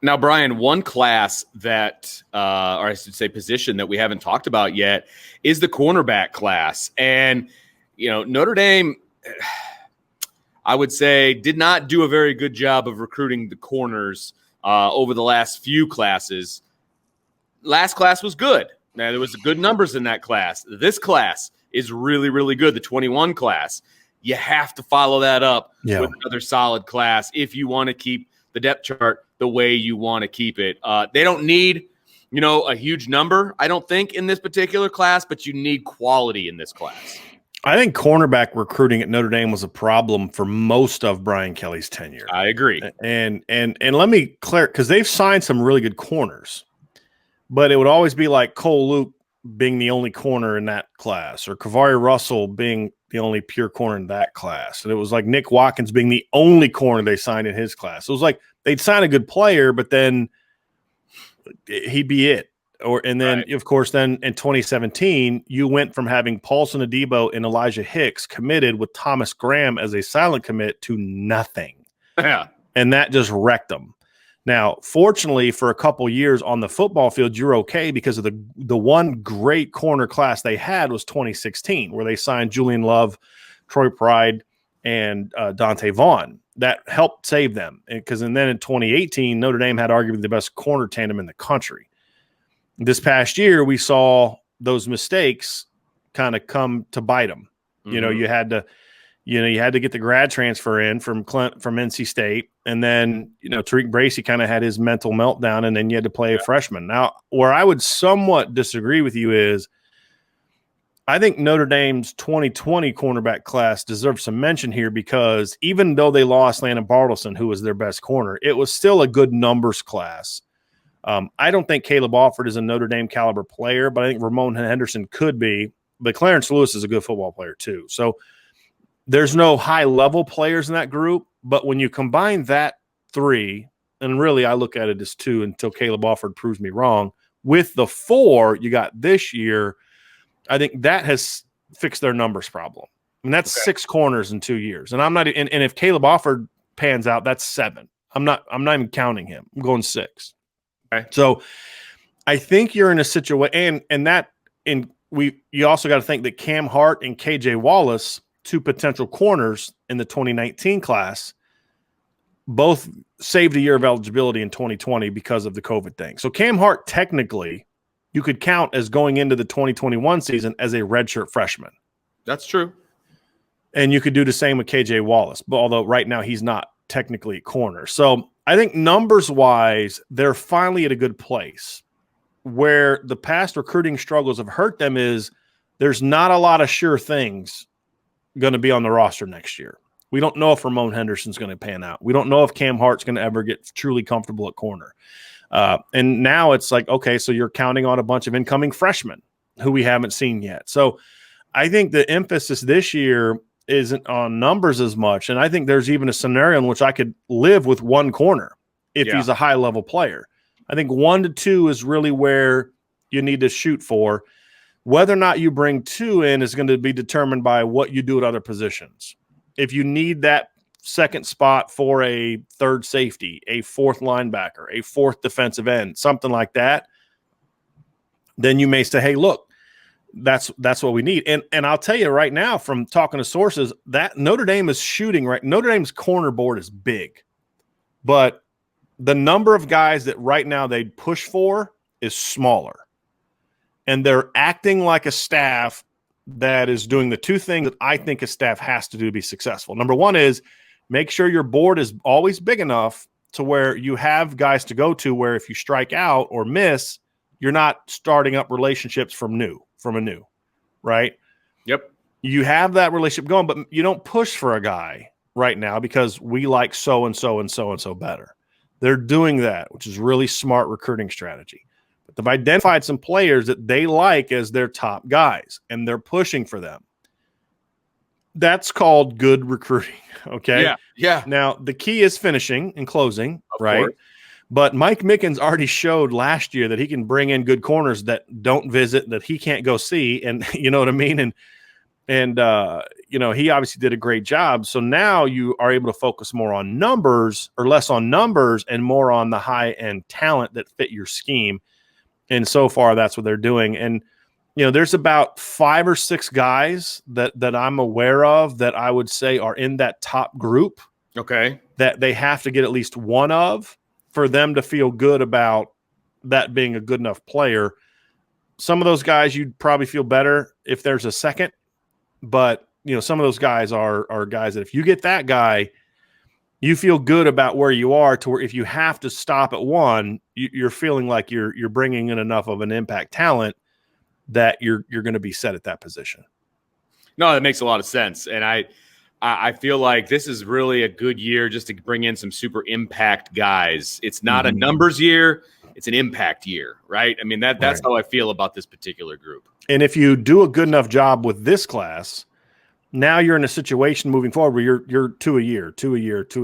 Now, Brian, one class that, or I should say position that we haven't talked about yet is the cornerback class. And, Notre Dame, I would say, did not do a very good job of recruiting the corners over the last few classes. Last class was good. Now, there was good numbers in that class. This class is really, really good, the 21 class. You have to follow that up with another solid class if you want to keep the depth chart the way you want to keep it. They don't need, a huge number, I don't think, in this particular class, but you need quality in this class. I think cornerback recruiting at Notre Dame was a problem for most of Brian Kelly's tenure. I agree. And let me clear, because they've signed some really good corners, but it would always be like Cole Luke being the only corner in that class, or Kamari Russell being the only pure corner in that class. And it was like Nick Watkins being the only corner they signed in his class. It was like they'd sign a good player, but then he'd be it. And then, right. Of course, then in 2017, you went from having Paulson Adebo and Elijah Hicks committed with Thomas Graham as a silent commit to nothing. Yeah. And that just wrecked them. Now, fortunately, for a couple years on the football field, you're okay because of the one great corner class they had was 2016, where they signed Julian Love, Troy Pride, and Dante Vaughn. That helped save them. And then in 2018, Notre Dame had arguably the best corner tandem in the country. This past year, we saw those mistakes kind of come to bite them. Mm-hmm. You had to get the grad transfer in from NC State, and then Tariq Bracy kind of had his mental meltdown, and then you had to play a freshman. Now, where I would somewhat disagree with you is, I think Notre Dame's 2020 cornerback class deserves some mention here, because even though they lost Landon Bartleson, who was their best corner, it was still a good numbers class. I don't think Caleb Alford is a Notre Dame caliber player, but I think Ramon Henderson could be. But Clarence Lewis is a good football player too. So there's no high-level players in that group, but when you combine that three, and really I look at it as two until Caleb Alford proves me wrong, with the four you got this year, I think that has fixed their numbers problem. I mean, that's 6 corners in 2 years. And I'm not, and if Caleb Alford pans out, that's 7. I'm not even counting him. I'm going 6. Okay. So I think you're in a situation, you also got to think that Cam Hart and KJ Wallace, 2 potential corners in the 2019 class, both saved a year of eligibility in 2020 because of the COVID thing. So Cam Hart, technically, you could count as going into the 2021 season as a redshirt freshman. That's true. And you could do the same with KJ Wallace, but although right now he's not technically a corner. So I think numbers-wise, they're finally at a good place. Where the past recruiting struggles have hurt them is there's not a lot of sure things going to be on the roster next year. We don't know if Ramon Henderson's going to pan out. We don't know if Cam Hart's going to ever get truly comfortable at corner. And now it's like, okay, so you're counting on a bunch of incoming freshmen who we haven't seen yet. So I think the emphasis this year isn't on numbers as much. And I think there's even a scenario in which I could live with 1 corner if he's a high-level player. I think 1 to 2 is really where you need to shoot for. Whether or not you bring 2 in is going to be determined by what you do at other positions. If you need that second spot for a 3rd safety, a 4th linebacker, a 4th defensive end, something like that, then you may say, hey, look, that's what we need. And I'll tell you right now, from talking to sources, that Notre Dame is shooting right. Notre Dame's corner board is big, but the number of guys that right now they'd push for is smaller. And they're acting like a staff that is doing the 2 things that I think a staff has to do to be successful. Number 1 is make sure your board is always big enough to where you have guys to go to where if you strike out or miss, you're not starting up relationships from anew, right? Yep. You have that relationship going, but you don't push for a guy right now because we like so-and-so and so-and-so better. They're doing that, which is really smart recruiting strategy. But they've identified some players that they like as their top guys, and they're pushing for them. That's called good recruiting, okay? Yeah. Now, the key is finishing and closing, right? Course. But Mike Mickens already showed last year that he can bring in good corners that don't visit, that he can't go see, and you know what I mean? And he obviously did a great job. So now you are able to focus more on numbers or less on numbers and more on the high-end talent that fit your scheme. And so far, that's what they're doing. And, there's about 5 or 6 guys that I'm aware of that I would say are in that top group. Okay. That they have to get at least one of for them to feel good about that being a good enough player. Some of those guys, you'd probably feel better if there's a second. But, some of those guys are guys that if you get that guy, you feel good about where you are to where if you have to stop at one, you're feeling like you're bringing in enough of an impact talent that you're going to be set at that position. No, that makes a lot of sense. And I feel like this is really a good year just to bring in some super impact guys. It's not a numbers year. It's an impact year, right? I mean, that's how I feel about this particular group. And if you do a good enough job with this class, now you're in a situation moving forward where you're 2 a year,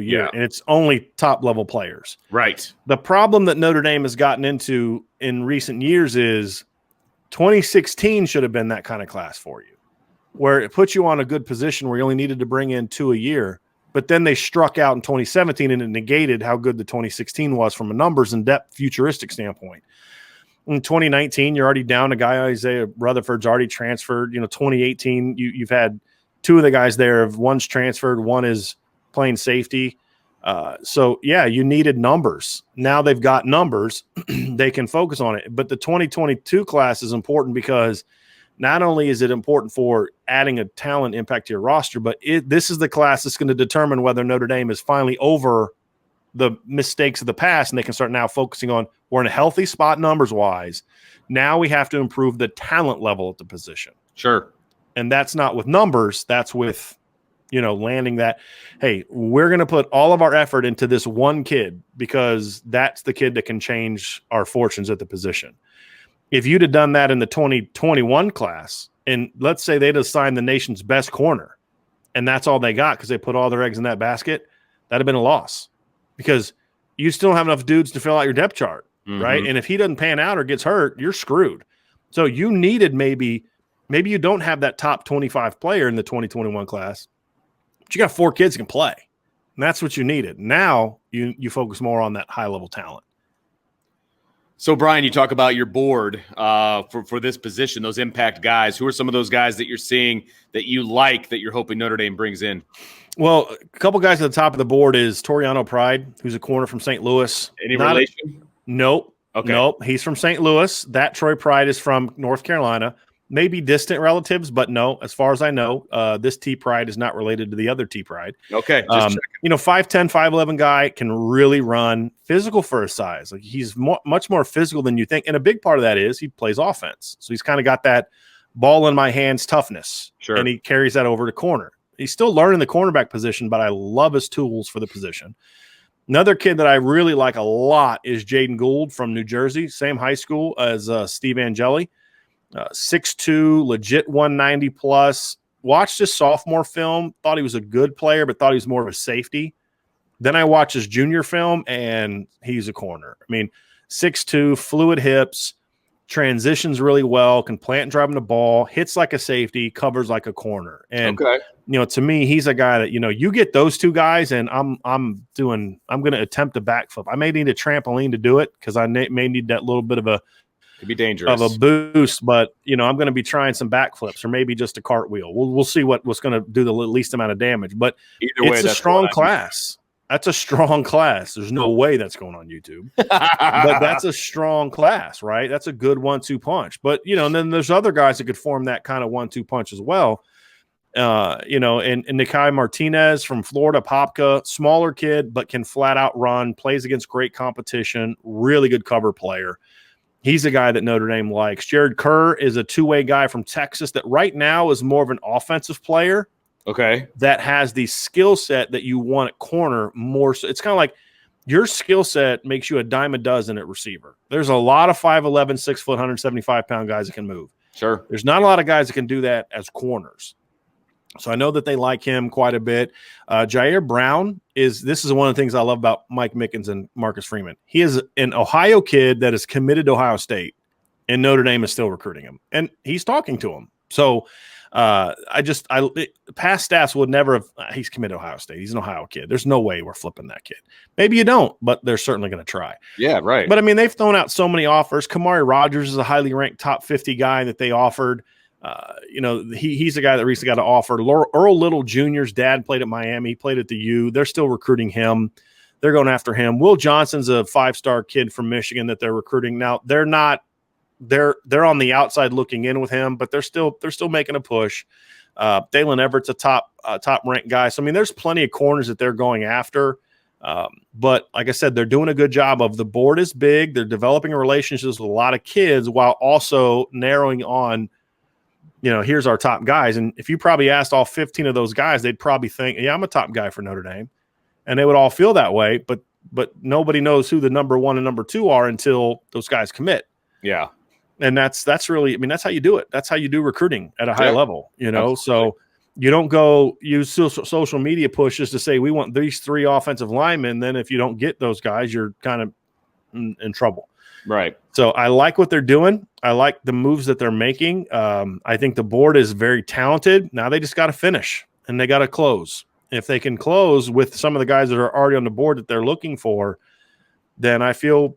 Yeah. and it's only top-level players. Right. The problem that Notre Dame has gotten into in recent years is 2016 should have been that kind of class for you, where it puts you on a good position where you only needed to bring in 2 a year. But then they struck out in 2017 and it negated how good the 2016 was from a numbers and depth futuristic standpoint. In 2019, you're already down a guy. Isaiah Rutherford's already transferred. 2018, you've had 2 of the guys there. One's transferred, one is playing safety. So, you needed numbers. Now they've got numbers. They can focus on it. But the 2022 class is important because not only is it important for adding a talent impact to your roster, but this is the class that's going to determine whether Notre Dame is finally over the mistakes of the past and they can start now focusing on we're in a healthy spot numbers-wise. Now we have to improve the talent level at the position. Sure. And that's not with numbers. That's with landing that, hey, we're going to put all of our effort into this one kid because that's the kid that can change our fortunes at the position. If you'd have done that in the 2021 class, and let's say they'd assigned the nation's best corner, and that's all they got because they put all their eggs in that basket, that'd have been a loss because you still don't have enough dudes to fill out your depth chart, right? And if he doesn't pan out or gets hurt, you're screwed. So you needed maybe you don't have that top 25 player in the 2021 class, but you got 4 kids that can play. And that's what you needed. Now you focus more on that high-level talent. So, Brian, you talk about your board for this position, those impact guys. Who are some of those guys that you're seeing that you like that you're hoping Notre Dame brings in? Well, a couple guys at the top of the board is Toriano Pride, who's a corner from St. Louis. Any relation? Nope. Okay. Nope. He's from St. Louis. That Troy Pride is from North Carolina. Maybe distant relatives, but no, as far as I know, this T Pride is not related to the other T Pride. Okay. 5'10", 5'11" guy, can really run, physical for his size. Like he's much more physical than you think. And a big part of that is he plays offense. So he's kind of got that ball in my hands toughness. Sure. And he carries that over to corner. He's still learning the cornerback position, but I love his tools for the position. Another kid that I really like a lot is Jaden Gould from New Jersey, same high school as Steve Angeli. 6'2", legit 190 plus. Watched his sophomore film, thought he was a good player, but thought he was more of a safety. Then I watched his junior film, and he's a corner. I mean, 6'2", fluid hips, transitions really well, can plant and drive the ball, hits like a safety, covers like a corner. And to me, he's a guy that you get those 2 guys, and I'm going to attempt a backflip. I may need a trampoline to do it because I may need that little bit of a could be dangerous of a boost, but I'm going to be trying some backflips or maybe just a cartwheel. We'll see what's going to do the least amount of damage. But either way, it's a strong class. That's a strong class. There's no way that's going on YouTube. But that's a strong class, right? That's a good 1-2 punch. But and then there's other guys that could form that kind of 1-2 punch as well. And Nikai Martinez from Florida, Popka, smaller kid, but can flat out run, plays against great competition, really good cover player. He's a guy that Notre Dame likes. Jared Kerr is a 2-way guy from Texas that right now is more of an offensive player. Okay. That has the skill set that you want at corner more. So it's kind of like your skill set makes you a dime a dozen at receiver. There's a lot of 5'11", 6 foot, 175-pound guys that can move. Sure. There's not a lot of guys that can do that as corners. So I know that they like him quite a bit. Jair Brown this is one of the things I love about Mike Mickens and Marcus Freeman. He is an Ohio kid that is committed to Ohio State, and Notre Dame is still recruiting him, and he's talking to him. So Past staffs would never have. He's committed to Ohio State. He's an Ohio kid. There's no way we're flipping that kid. Maybe you don't, but they're certainly going to try. Yeah, right. But I mean, they've thrown out so many offers. Kamari Rogers is a highly ranked top 50 guy that they offered. He's a guy that recently got an offer. Earl Little Jr.'s dad played at Miami. He played at the U. They're still recruiting him. They're going after him. Will Johnson's a 5-star kid from Michigan that they're recruiting. Now they're on the outside looking in with him, but they're still making a push. Dalen Everett's a top ranked guy. So I mean, there's plenty of corners that they're going after. But like I said, they're doing a good job of the board is big. They're developing relationships with a lot of kids while also narrowing on, here's our top guys. And if you probably asked all 15 of those guys, they'd probably think, yeah, I'm a top guy for Notre Dame. And they would all feel that way, but nobody knows who the number 1 and number 2 are until those guys commit. Yeah. And that's really, I mean, that's how you do it. That's how you do recruiting at a high level, Absolutely. So you don't go use social media pushes to say we want these 3 offensive linemen. Then if you don't get those guys, you're kind of in trouble. Right. So I like what they're doing. I like the moves that they're making. I think the board is very talented. Now they just got to finish and they got to close. If they can close with some of the guys that are already on the board that they're looking for, then I feel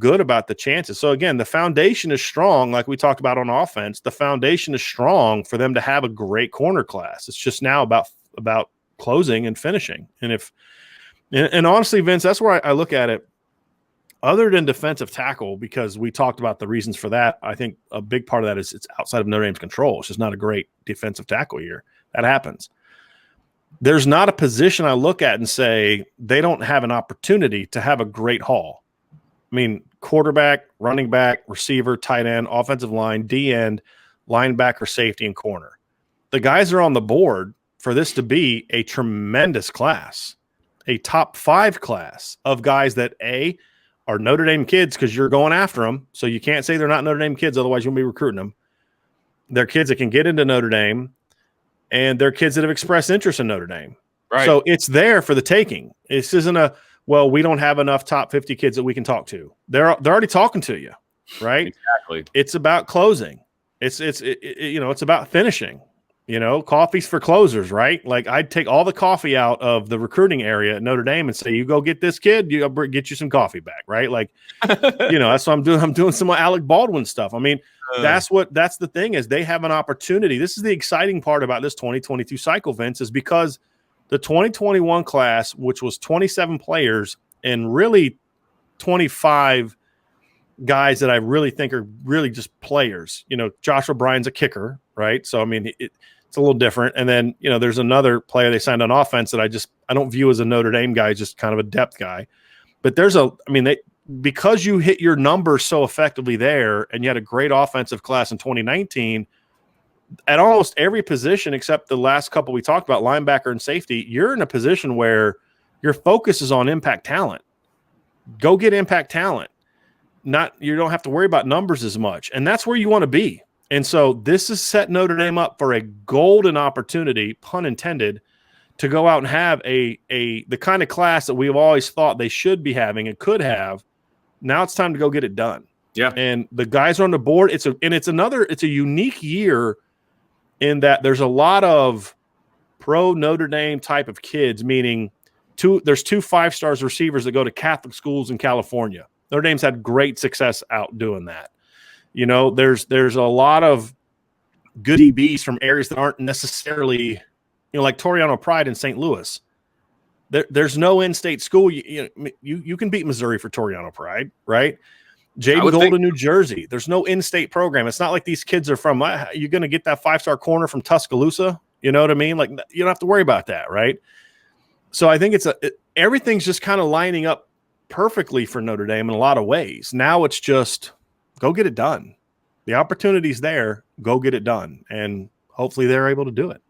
good about the chances. So again, the foundation is strong, like we talked about on offense. The foundation is strong for them to have a great corner class. It's just now about closing and finishing. And honestly, Vince, that's where I look at it. Other than defensive tackle, because we talked about the reasons for that, I think a big part of that is it's outside of Notre Dame's control. It's just not a great defensive tackle year. That happens. There's not a position I look at and say they don't have an opportunity to have a great haul. I mean, quarterback, running back, receiver, tight end, offensive line, D end, linebacker, safety, and corner. The guys are on the board for this to be a tremendous class, a top 5 class of guys that are Notre Dame kids because you're going after them. So you can't say they're not Notre Dame kids, otherwise you'll be recruiting them. They're kids that can get into Notre Dame. And they're kids that have expressed interest in Notre Dame. Right. So it's there for the taking. This isn't we don't have enough top 50 kids that we can talk to. They're already talking to you, right? Exactly. It's about closing. It's about finishing. Coffee's for closers, right? Like I'd take all the coffee out of the recruiting area at Notre Dame and say, you go get this kid, get you some coffee back, right? Like, that's what I'm doing. I'm doing some Alec Baldwin stuff. I mean, that's the thing is they have an opportunity. This is the exciting part about this 2022 cycle, Vince, is because the 2021 class, which was 27 players and really 25 guys that I really think are really just players. Josh O'Brien's a kicker, right? So, I mean, it's a little different. And then, there's another player they signed on offense that I don't view as a Notre Dame guy, just kind of a depth guy. But because you hit your numbers so effectively there and you had a great offensive class in 2019, at almost every position except the last couple we talked about, linebacker and safety, you're in a position where your focus is on impact talent. Go get impact talent. You don't have to worry about numbers as much. And that's where you want to be. And so this has set Notre Dame up for a golden opportunity, pun intended, to go out and have the kind of class that we've always thought they should be having and could have. Now it's time to go get it done. Yeah. And the guys are on the board. It's a unique year in that there's a lot of pro Notre Dame type of kids, meaning there's 2 5-stars receivers that go to Catholic schools in California. Notre Dame's had great success out doing that. There's a lot of good DBs from areas that aren't necessarily, like Toriano Pride in St. Louis. There's no in-state school. You can beat Missouri for Toriano Pride, right? Jaden Gould in New Jersey. There's no in-state program. It's not like these kids are from. You're going to get that 5-star corner from Tuscaloosa. You know what I mean? Like you don't have to worry about that, right? So I think everything's just kind of lining up perfectly for Notre Dame in a lot of ways. Now it's just go get it done. The opportunity's there. Go get it done, and hopefully they're able to do it.